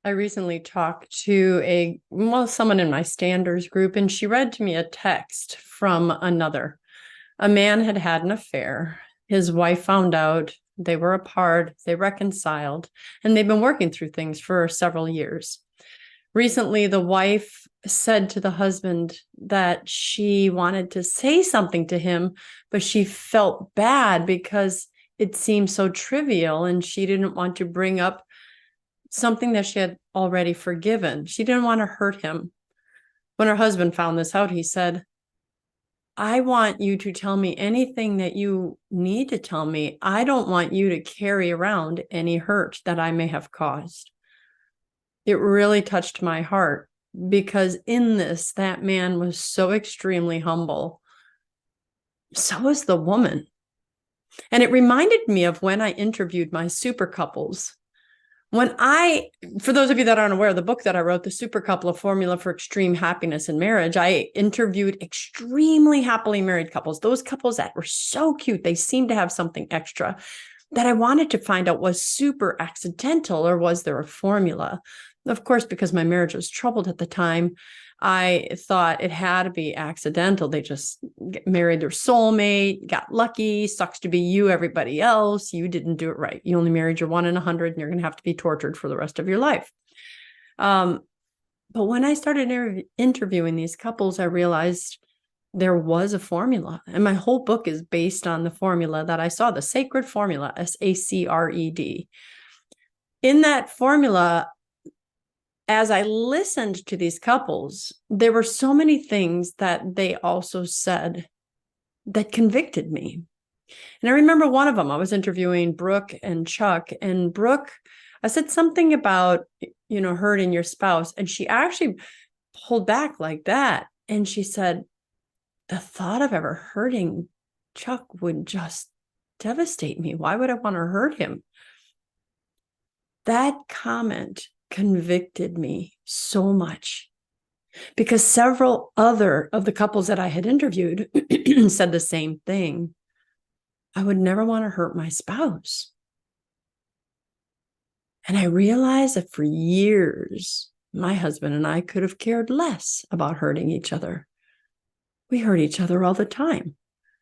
I recently talked to someone in my standards group, and she read to me a text from another. A man had had an affair. His wife found out, they were apart, they reconciled, and they've been working through things for several years. Recently, the wife said to the husband that she wanted to say something to him, but she felt bad because it seemed so trivial, and she didn't want to bring up something that she had already forgiven. She didn't want to hurt him. When her husband found this out, he said, I want you to tell me anything that you need to tell me. I don't want you to carry around any hurt that I may have caused. It really touched my heart because in this, that man was so extremely humble. So was the woman. And it reminded me of when I interviewed my super couples. For those of you that aren't aware, the book that I wrote, The Super Couple, A Formula for Extreme Happiness in Marriage, I interviewed extremely happily married couples, those couples that were so cute. They seemed to have something extra that I wanted to find out, was super accidental or was there a formula? Of course, because my marriage was troubled at the time, I thought it had to be accidental. They just married their soulmate, got lucky, sucks to be you, everybody else. You didn't do it right. You only married your 1 in 100 and you're going to have to be tortured for the rest of your life. But when I started interviewing these couples, I realized there was a formula. And my whole book is based on the formula that I saw, the sacred formula, SACRED. In that formula, as I listened to these couples, there were so many things that they also said that convicted me. And I remember one of them, I was interviewing Brooke and Chuck, and Brooke, I said something about, hurting your spouse. And she actually pulled back like that. And she said, the thought of ever hurting Chuck would just devastate me. Why would I want to hurt him? That comment convicted me so much because several other of the couples that I had interviewed said the same thing. I would never want to hurt my spouse. And I realized that for years, my husband and I could have cared less about hurting each other. We hurt each other all the time.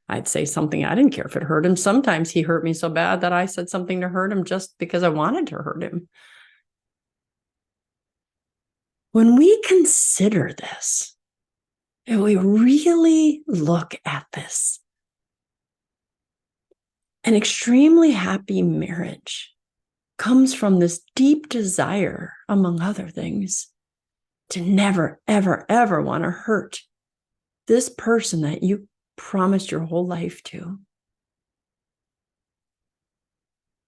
I'd say something, I didn't care if it hurt him. Sometimes he hurt me so bad that I said something to hurt him just because I wanted to hurt him. When we consider this, and we really look at this, an extremely happy marriage comes from this deep desire, among other things, to never, ever, ever want to hurt this person that you promised your whole life to.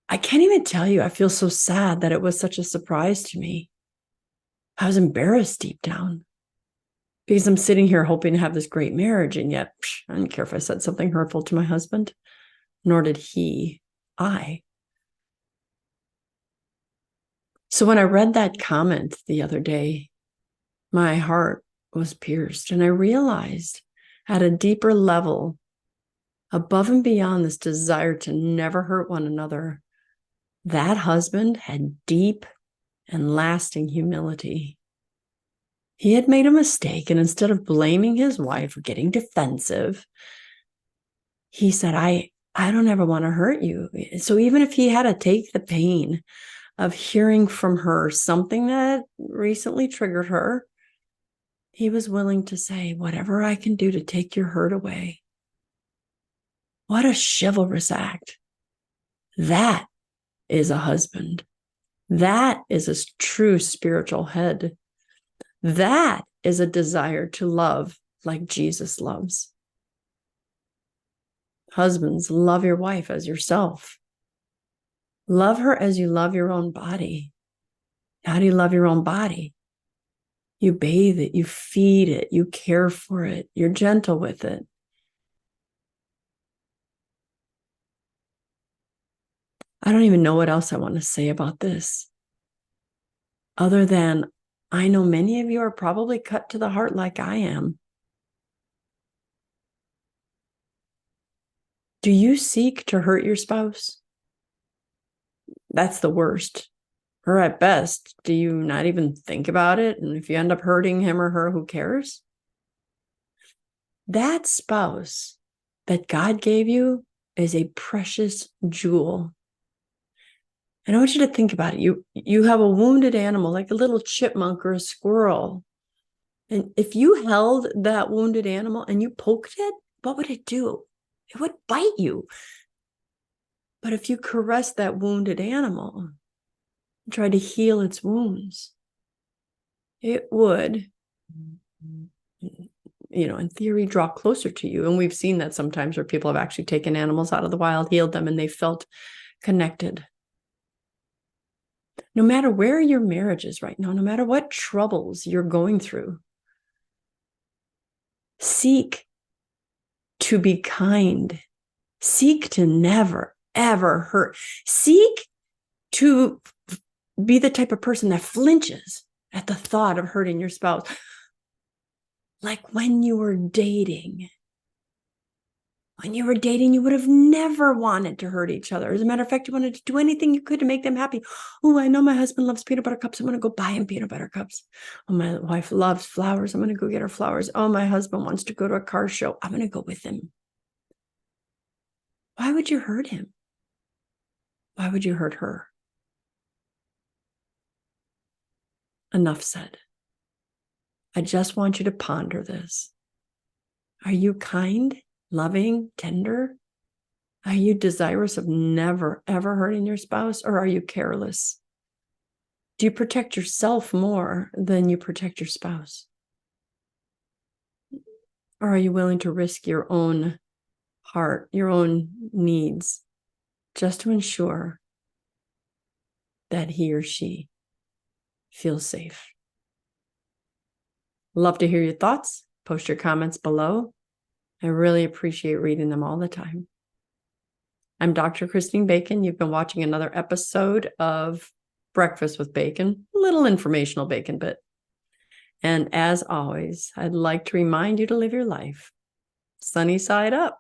I can't even tell you, I feel so sad that it was such a surprise to me. I was embarrassed deep down because I'm sitting here hoping to have this great marriage. And yet, I didn't care if I said something hurtful to my husband, nor did I. So when I read that comment the other day, my heart was pierced. And I realized at a deeper level, above and beyond this desire to never hurt one another, that husband had deep and lasting humility. He had made a mistake, and instead of blaming his wife or getting defensive, he said, I don't ever want to hurt you. So even if he had to take the pain of hearing from her something that recently triggered her, he was willing to say, whatever I can do to take your hurt away. What a chivalrous act. That is a husband. That is a true spiritual head. That is a desire to love like Jesus loves. Husbands, love your wife as yourself. Love her as you love your own body. How do you love your own body? You bathe it, you feed it, you care for it, you're gentle with it. I don't even know what else I want to say about this, other than I know many of you are probably cut to the heart like I am. Do you seek to hurt your spouse? That's the worst. Or at best, do you not even think about it? And if you end up hurting him or her, who cares? That spouse that God gave you is a precious jewel. And I want you to think about it. You have a wounded animal, like a little chipmunk or a squirrel. And if you held that wounded animal and you poked it, what would it do? It would bite you. But if you caress that wounded animal and try to heal its wounds, it would, in theory, draw closer to you. And we've seen that sometimes where people have actually taken animals out of the wild, healed them, and they felt connected. No matter where your marriage is right now, no matter what troubles you're going through, seek to be kind. Seek to never, ever hurt. Seek to be the type of person that flinches at the thought of hurting your spouse. Like when you were dating. When you were dating, you would have never wanted to hurt each other. As a matter of fact, you wanted to do anything you could to make them happy. Oh, I know my husband loves peanut butter cups. I'm going to go buy him peanut butter cups. Oh, my wife loves flowers. I'm going to go get her flowers. Oh, my husband wants to go to a car show. I'm going to go with him. Why would you hurt him? Why would you hurt her? Enough said. I just want you to ponder this. Are you kind, loving, tender? Are you desirous of never, ever hurting your spouse, or are you careless? Do you protect yourself more than you protect your spouse? Or are you willing to risk your own heart, your own needs, just to ensure that he or she feels safe? Love to hear your thoughts. Post your comments below. I really appreciate reading them all the time. I'm Dr. Christine Bacon. You've been watching another episode of Breakfast with Bacon, a little informational bacon bit. And as always, I'd like to remind you to live your life sunny side up.